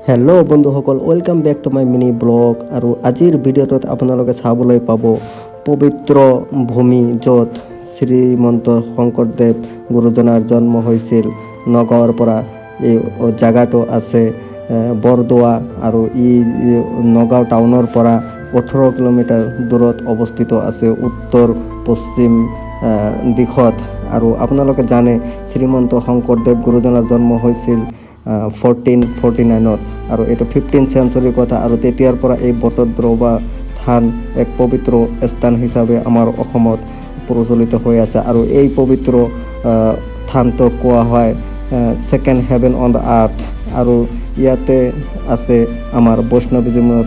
Hello' বন্ধুসকল, welcome back to my mini blog. আৰু আজিৰ ভিডিঅ'টোত আপোনালোকে চাবলৈ পাব পবিত্ৰ ভূমি, য'ত শ্ৰীমন্ত শংকৰদেৱ গুৰুজনাৰ জন্ম হৈছিল। নগাঁৱৰ পৰা এই জাগাটো আছে বৰদোৱা, আৰু নগাঁও টাউনৰ পৰা 18 কিলোমিটাৰ দূৰত অৱস্থিত আছে উত্তৰ পশ্চিম দিশত। আৰু আপোনালোকে জানে শ্ৰীমন্ত শংকৰদেৱ গুৰুজনাৰ জন্ম হৈছিল 1449 আৰু এইটো 15th চেঞ্চুৰীৰ কথা। আৰু তেতিয়াৰ পৰা এই বটদ্ৰৱা থান এক পবিত্ৰ স্থান হিচাপে আমাৰ অসমত প্ৰচলিত হৈ আছে। আৰু এই পবিত্ৰ থানটোক কোৱা হয় ছেকেণ্ড হেভেন অন দ্য আৰ্থ। আৰু ইয়াতে আছে আমাৰ বৈষ্ণৱিজমৰ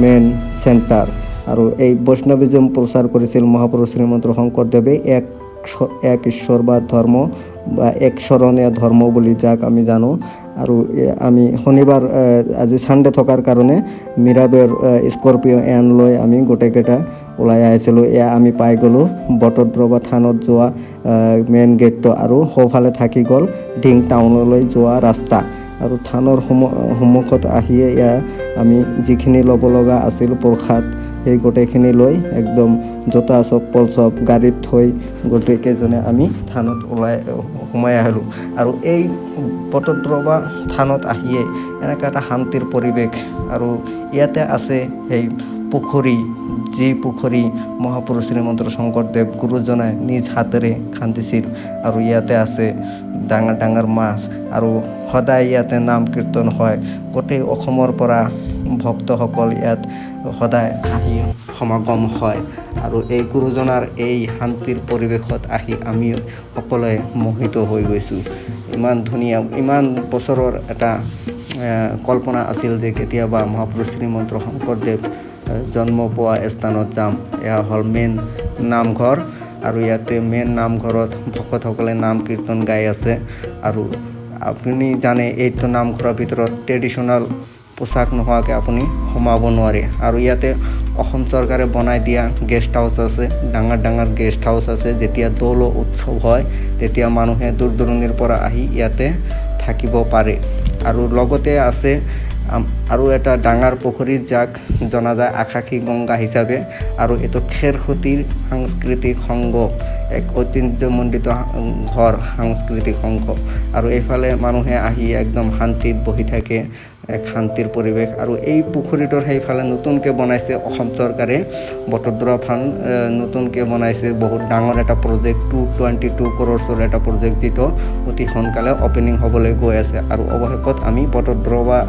মেইন চেণ্টাৰ। আৰু এই বৈষ্ণৱিজম প্ৰচাৰ কৰিছিল মহাপুৰুষ শ্ৰীমন্ত শংকৰদেৱে, এক ঈশ্বৰ বা ধৰ্ম বা এক শৰণীয়া ধৰ্ম বুলি যাক আমি জানো। আৰু আমি শনিবাৰ আজি ছানডে থকাৰ কাৰণে মীৰাবেৰ স্কৰপিঅ' এন লৈ আমি গোটেইকেইটা ওলাই আহিছিলোঁ। এয়া আমি পাই গ'লোঁ বটদ্ৰৱা থানত যোৱা মেইন গেটটো, আৰু সোঁফালে থাকি গ'ল ডিং টাউনলৈ যোৱা ৰাস্তা। আৰু থানৰ সন্মুখত আহিয়ে আমি যিখিনি ল'ব লগা আছিল প্ৰসাদ, সেই গোটেইখিনি লৈ একদম জোতা চপ্পল চব গাড়ীত থৈ গোটেইকেইজনে আমি থানত সোমাই আহিলোঁ। আৰু এই বটদ্ৰৱা থানত আহিয়ে এনেকুৱা এটা শান্তিৰ পৰিৱেশ। আৰু ইয়াতে আছে সেই পুখুৰী, যি পুখুৰী মহাপুৰুষ শ্ৰীমন্ত শংকৰদেৱ গুৰুজনাই নিজ হাতেৰে খান্দিছিল। আৰু ইয়াতে আছে ডাঙৰ ডাঙৰ মাছ, আৰু সদায় ইয়াতে নাম কীৰ্তন হয়। গোটেই অসমৰ পৰা ভক্তসকল ইয়াত সদায় আহি সমাগম হয়। আৰু এই গুৰুজনাৰ এই শান্তিৰ পৰিৱেশত আহি আমি সকলোৱে মোহিত হৈ গৈছোঁ। ইমান ধুনীয়া, ইমান বছৰৰ এটা কল্পনা আছিল যে কেতিয়াবা মহাপুৰুষ শ্ৰীমন্ত শংকৰদেৱ জন্ম পোৱা স্থানত যাম। এয়া হ'ল মেইন নামঘৰ, আৰু ইয়াতে মেইন নামঘৰত ভকতসকলে নাম কীৰ্তন গাই আছে। আৰু আপুনি জানে এইটো নামঘৰৰ ভিতৰত ট্ৰেডিশ্যনেল পোচাক নোহোৱাকৈ আপুনি সোমাব নোৱাৰে। আৰু ইয়াতে অসম চৰকাৰে বনাই দিয়া গেষ্ট হাউচ আছে, ডাঙৰ ডাঙৰ গেষ্ট হাউচ আছে। যেতিয়া দৌল উৎসৱ হয় তেতিয়া মানুহে দূৰ দূৰণিৰ পৰা আহি ইয়াতে থাকিব পাৰে। আৰু লগতে আছে আৰু এটা ডাঙৰ পুখুৰী যাক জনা যায় আকাশী গংগা হিচাপে। আৰু এইটো খেৰসুতিৰ সাংস্কৃতিক সংঘ, এক ঐতিহ্যমণ্ডিত ঘৰ, সাংস্কৃতিক সংঘ। আৰু এইফালে মানুহে আহি একদম শান্তিত বহি থাকে, এক শান্তিৰ পৰিৱেশ। আৰু এই পুখুৰীটোৰ সেইফালে নতুনকৈ বনাইছে অসম চৰকাৰে বটদ্ৰৱা থান, নতুনকৈ বনাইছে বহুত ডাঙৰ এটা প্ৰজেক্ট, 222 crores এটা প্ৰজেক্ট, যিটো অতি সোনকালে অপেনিং হ'বলৈ গৈ আছে। আৰু অৱশেষত আমি বটদ্ৰৱা